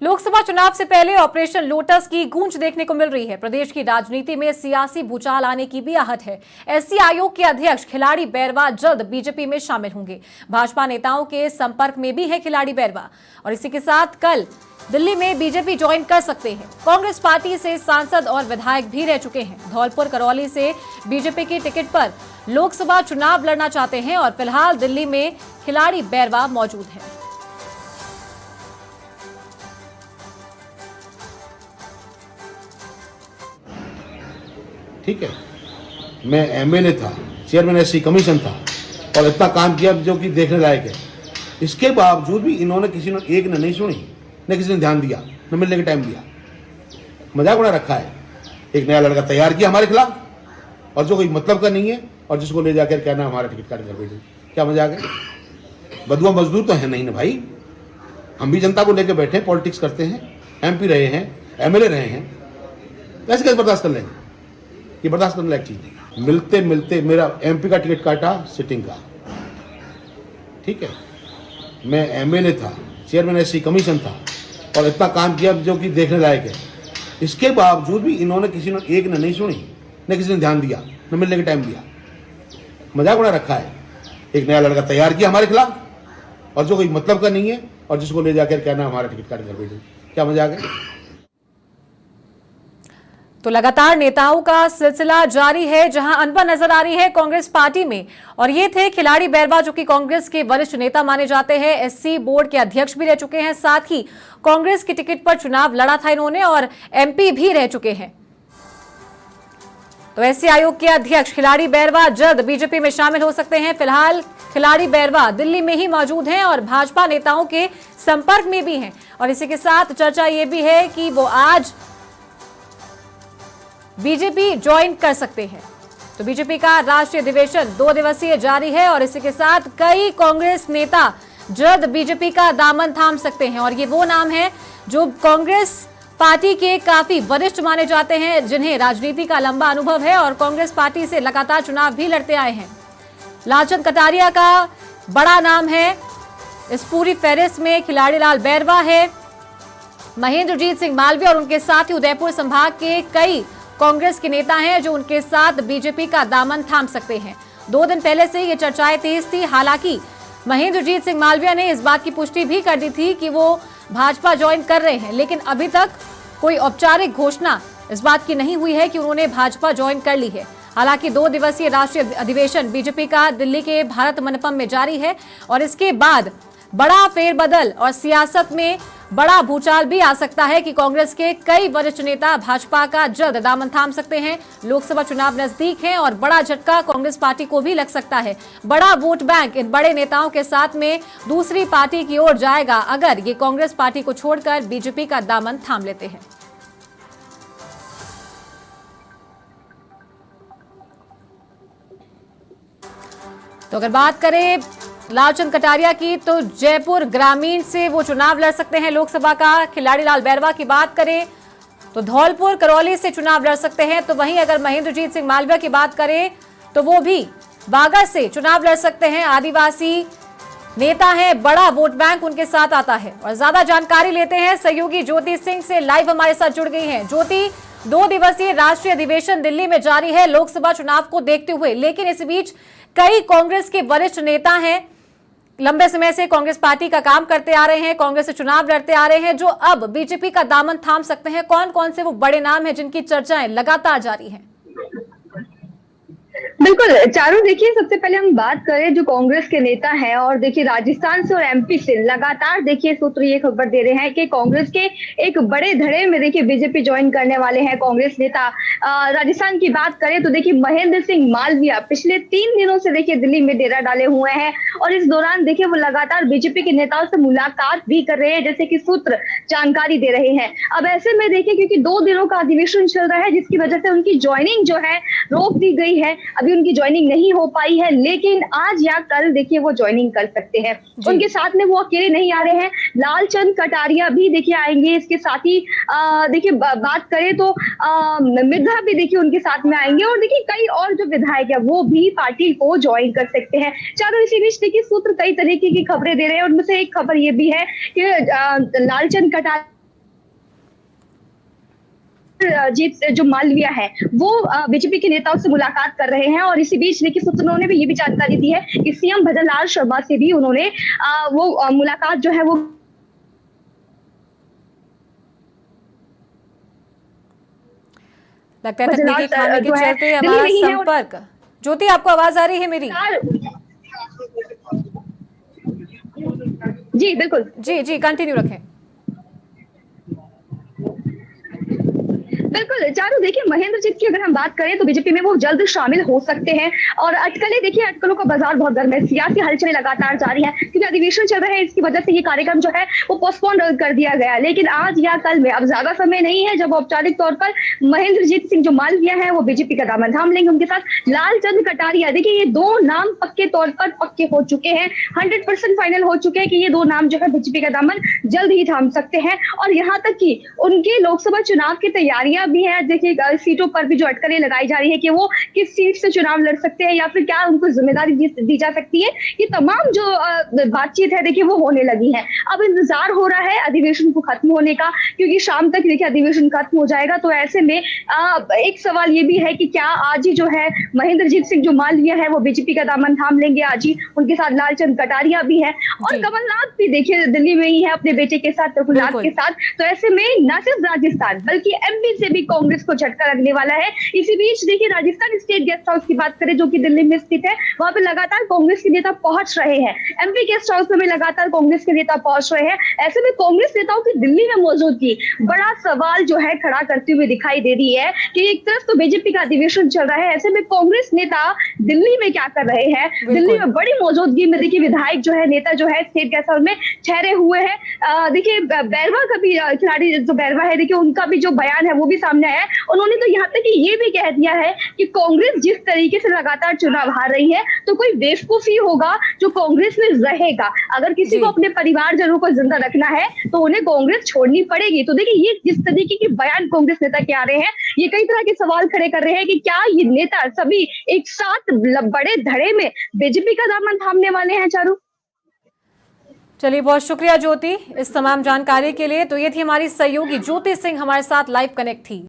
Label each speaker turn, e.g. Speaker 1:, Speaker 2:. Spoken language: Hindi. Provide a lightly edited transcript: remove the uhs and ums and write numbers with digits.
Speaker 1: लोकसभा चुनाव से पहले ऑपरेशन लोटस की गूंज देखने को मिल रही है। प्रदेश की राजनीति में सियासी भूचाल आने की भी आहट है। एससी आयोग के अध्यक्ष खिलाड़ी बैरवा जल्द बीजेपी में शामिल होंगे। भाजपा नेताओं के संपर्क में भी है खिलाड़ी बैरवा और इसी के साथ कल दिल्ली में बीजेपी ज्वाइन कर सकते हैं। कांग्रेस पार्टी से सांसद और विधायक भी रह चुके हैं। धौलपुर करौली से बीजेपी की टिकट पर लोकसभा चुनाव लड़ना चाहते हैं और फिलहाल दिल्ली में खिलाड़ी बैरवा मौजूद है।
Speaker 2: ठीक है, मैं एमएलए था, चेयरमैन एससी कमीशन था और इतना काम किया जो कि देखने लायक है। इसके बावजूद भी इन्होंने किसी ने एक ने नहीं सुनी, न किसी ने ध्यान दिया, न मिलने का टाइम दिया। मजाक बना रखा है। एक नया लड़का तैयार किया हमारे खिलाफ और जो कोई मतलब का नहीं है और जिसको ले जाकर कहना हमारा टिकट काट कर भेजो। क्या मजाक है? बदुआ मजदूर तो है नहीं ना भाई। हम भी जनता को लेकर बैठे, पॉलिटिक्स करते हैं, एमपी रहे हैं, एमएलए रहे हैं, ऐसे कैसे बर्दाश्त कर लेंगे? ये बर्दाश्त करने लायक चीज नहीं। मिलते मिलते मेरा एमपी का टिकट काटा सिटिंग का। ठीक है, मैं एमएलए था, चेयरमैन एससी कमीशन था और इतना काम किया जो कि देखने लायक है। इसके बावजूद भी इन्होंने किसी ने एक ने नहीं सुनी, न किसी ने ध्यान दिया, न मिलने का टाइम दिया। मजाक बना रखा है। एक नया लड़का तैयार किया हमारे खिलाफ और जो कोई मतलब का नहीं है और जिसको ले जाकर कहना हमारा टिकट काट कर भेजो। क्या मजाक है?
Speaker 1: तो लगातार नेताओं का सिलसिला जारी है, जहां अनबन नजर आ रही है कांग्रेस पार्टी में। और ये थे खिलाड़ी बैरवा, जो कि कांग्रेस के वरिष्ठ नेता माने जाते हैं, एससी बोर्ड के अध्यक्ष भी रह चुके हैं, साथ ही कांग्रेस की टिकट पर चुनाव लड़ा था इन्होंने और एमपी भी रह चुके हैं। तो एससी आयोग के अध्यक्ष खिलाड़ी बैरवा जल्द बीजेपी में शामिल हो सकते हैं। फिलहाल खिलाड़ी बैरवा दिल्ली में ही मौजूद हैं और भाजपा नेताओं के संपर्क में भी हैं। और इसी के साथ चर्चा ये भी है कि वो आज बीजेपी ज्वाइन कर सकते हैं। तो बीजेपी का राष्ट्रीय अधिवेशन 2 दिवसीय जारी है और इसी के साथ कई कांग्रेस नेता जल्द बीजेपी का दामन थाम सकते हैं। और ये वो नाम है जो कांग्रेस पार्टी के काफी वरिष्ठ माने जाते हैं, जिन्हें राजनीति का लंबा अनुभव है और कांग्रेस पार्टी से लगातार चुनाव भी लड़ते आए हैं। लालचंद कटारिया का बड़ा नाम है इस पूरी फहरिस्त में। खिलाड़ी लाल बैरवा है, महेंद्रजीत सिंह मालवीय और उनके साथ ही उदयपुर संभाग के कई कांग्रेस के नेता हैं जो उनके साथ बीजेपी का दामन थाम सकते हैं। 2 दिन पहले से ये चर्चाएं तेज थी। हालांकि महेंद्रजीत सिंह मालवीय ने इस बात की पुष्टि भी कर दी थी कि वो भाजपा ज्वाइन कर रहे हैं, लेकिन अभी तक कोई औपचारिक घोषणा इस बात की नहीं हुई है कि उन्होंने भाजपा ज्वाइन कर ली है। हालांकि 2 दिवसीय राष्ट्रीय अधिवेशन बीजेपी का दिल्ली के भारत मंडपम में जारी है और इसके बाद बड़ा फेरबदल और सियासत में बड़ा भूचाल भी आ सकता है कि कांग्रेस के कई वरिष्ठ नेता भाजपा का जल्द दामन थाम सकते हैं। लोकसभा चुनाव नजदीक है और बड़ा झटका कांग्रेस पार्टी को भी लग सकता है। बड़ा वोट बैंक इन बड़े नेताओं के साथ में दूसरी पार्टी की ओर जाएगा अगर ये कांग्रेस पार्टी को छोड़कर बीजेपी का दामन थाम लेते हैं। तो अगर बात करें लालचंद कटारिया की, तो जयपुर ग्रामीण से वो चुनाव लड़ सकते हैं लोकसभा का। खिलाड़ी लाल बैरवा की बात करें तो धौलपुर करौली से चुनाव लड़ सकते हैं। तो वहीं अगर महेंद्रजीत सिंह मालवीय की बात करें तो वो भी बागा से चुनाव लड़ सकते हैं। आदिवासी नेता हैं, बड़ा वोट बैंक उनके साथ आता है। और ज्यादा जानकारी लेते हैं, सहयोगी ज्योति सिंह से लाइव हमारे साथ जुड़ गई हैं। ज्योति, 2 दिवसीय राष्ट्रीय अधिवेशन दिल्ली में जारी है लोकसभा चुनाव को देखते हुए, लेकिन इस बीच कई कांग्रेस के वरिष्ठ नेता हैं, लंबे समय से कांग्रेस पार्टी का काम करते आ रहे हैं, कांग्रेस से चुनाव लड़ते आ रहे हैं, जो अब बीजेपी का दामन थाम सकते हैं। कौन कौन से वो बड़े नाम हैं जिनकी चर्चाएं लगातार जारी हैं?
Speaker 3: बिल्कुल चारों, देखिए सबसे पहले हम बात करें जो कांग्रेस के नेता हैं और देखिए राजस्थान से और एमपी से लगातार देखिए सूत्र ये खबर दे रहे हैं कि कांग्रेस के एक बड़े धड़े में देखिए बीजेपी ज्वाइन करने वाले हैं कांग्रेस नेता। राजस्थान की बात करें तो देखिए महेंद्र सिंह मालवीय पिछले 3 दिनों से देखिए दिल्ली में डेरा डाले हुए हैं और इस दौरान देखिए वो लगातार बीजेपी के नेताओं से मुलाकात भी कर रहे हैं, जैसे कि सूत्र जानकारी दे रहे हैं। अब ऐसे में देखिए क्योंकि 2 दिनों का अधिवेशन चल रहा है जिसकी वजह से उनकी ज्वाइनिंग जो है रोक दी गई है। अभी उनकी ज्वाइनिंग नहीं हो पाई है, लेकिन आज या कल देखिए वो ज्वाइनिंग कर सकते हैं। उनके साथ में वो अकेले नहीं आ रहे हैं, लालचंद कटारिया भी देखिए आएंगे। इसके साथ ही देखिए बात करें तो मिर्धा भी देखिए उनके साथ में आएंगे और देखिए कई और जो विधायक है वो भी पार्टी को ज्वाइन कर सकते हैं। चारों इसी बीच देखिए सूत्र कई तरीके की खबरें दे रहे हैं। उनमें से एक खबर ये भी है कि लालचंद कटारिया जीत जो मालविया है वो बीजेपी के नेताओं से मुलाकात कर रहे हैं। और इसी बीच देखिए सूत्रों ने भी ये भी जानकारी दी है कि सीएम भजन लाल शर्मा से भी उन्होंने वो मुलाकात जो है वो
Speaker 1: लगता है तकनीकी खामी के चलते हमारा संपर्क। ज्योति, आपको आवाज आ रही है मेरी?
Speaker 3: जी बिल्कुल।
Speaker 1: जी जी, कंटिन्यू रखें।
Speaker 3: बिल्कुल चारू, देखिए महेंद्रजीत की अगर हम बात करें तो बीजेपी में वो जल्द शामिल हो सकते हैं। और अटकलें देखिए, अटकलों का बाजार बहुत गर्म है, सियासी हलचलें लगातार जारी है क्योंकि अधिवेशन चल रहे हैं, इसकी वजह से ये कार्यक्रम जो है वो पोस्टपोन कर दिया गया। लेकिन आज या कल में, अब ज्यादा समय नहीं है जब औपचारिक तौर पर महेंद्रजीत सिंह जो मालविया है वो बीजेपी का दामन थाम लेंगे। उनके साथ लालचंद कटारिया, देखिए ये दो नाम पक्के तौर पर पक्के हो चुके हैं, 100% फाइनल हो चुके हैं कि ये दो नाम जो है बीजेपी का दामन जल्द ही थाम सकते हैं। और यहाँ तक कि उनके लोकसभा चुनाव की तैयारियां भी है। देखिए सीटों पर भी जो अटकलें लगाई जा रही है कि वो किस सीट से चुनाव लड़ सकते हैं या फिर क्या उनको जिम्मेदारी दी जा सकती है, ये तमाम जो बातचीत है देखिए वो होने लगी है। अब इंतजार हो रहा है अधिवेशन को खत्म होने का, क्योंकि शाम तक देखिए अधिवेशन खत्म हो जाएगा। तो ऐसे में एक सवाल ये भी है कि क्या आज ही जो है महेंद्रजीत सिंह जो मालविया है वो बीजेपी का दामन थाम लेंगे आज ही। उनके साथ लालचंद कटारिया भी है और कमलनाथ भी देखिए दिल्ली में ही है अपने बेटे के साथ, रघुनाथ के साथ। तो ऐसे में न सिर्फ राजस्थान बल्कि एमपी से भी कांग्रेस को झटका लगने वाला है। इसी बीच देखिए राजस्थान स्टेट गेस्ट हाउस की बात करें जो कि दिल्ली में स्थित है, वहां पे लगातार कांग्रेस के नेता पहुंच रहे हैं। एमपी गेस्ट हाउस में लगातार कांग्रेस के नेता पहुंच रहे हैं। ऐसे में कांग्रेस नेताओं की दिल्ली में मौजूदगी बड़ा सवाल जो है खड़ा करते हुए दिखाई दे रही है कि एक तरफ तो बीजेपी का अधिवेशन चल रहा है, ऐसे में कांग्रेस नेता दिल्ली में क्या कर रहे हैं। दिल्ली में बड़ी मौजूदगी में देखिए विधायक जो है, नेता जो है स्टेट गेस्ट हाउस में ठहरे हुए हैं। देखिए बैरवा का भी खिलाड़ी जो बैरवा है, देखिए उनका भी जो बयान है वो भी सामने आया है। उन्होंने तो यहाँ तक कि ये भी कह दिया है कि कांग्रेस जिस तरीके से लगातार चुनाव हार रही है तो कोई बेवकूफी होगा जो कांग्रेस में रहेगा। अगर किसी को अपने परिवारजनों को जिंदा रखना है तो उन्हें कांग्रेस छोड़नी पड़ेगी। तो देखिए ये जिस तरीके के बयान कांग्रेस नेता के आ रहे हैं, ये कई तरह के सवाल खड़े कर रहे हैं कि क्या ये नेता सभी एक साथ बड़े धड़े में बीजेपी का दामन थामने वाले हैं। चारू,
Speaker 1: चलिए बहुत शुक्रिया ज्योति इस तमाम जानकारी के लिए। तो ये थी हमारी सहयोगी ज्योति सिंह, हमारे साथ लाइव कनेक्ट थी।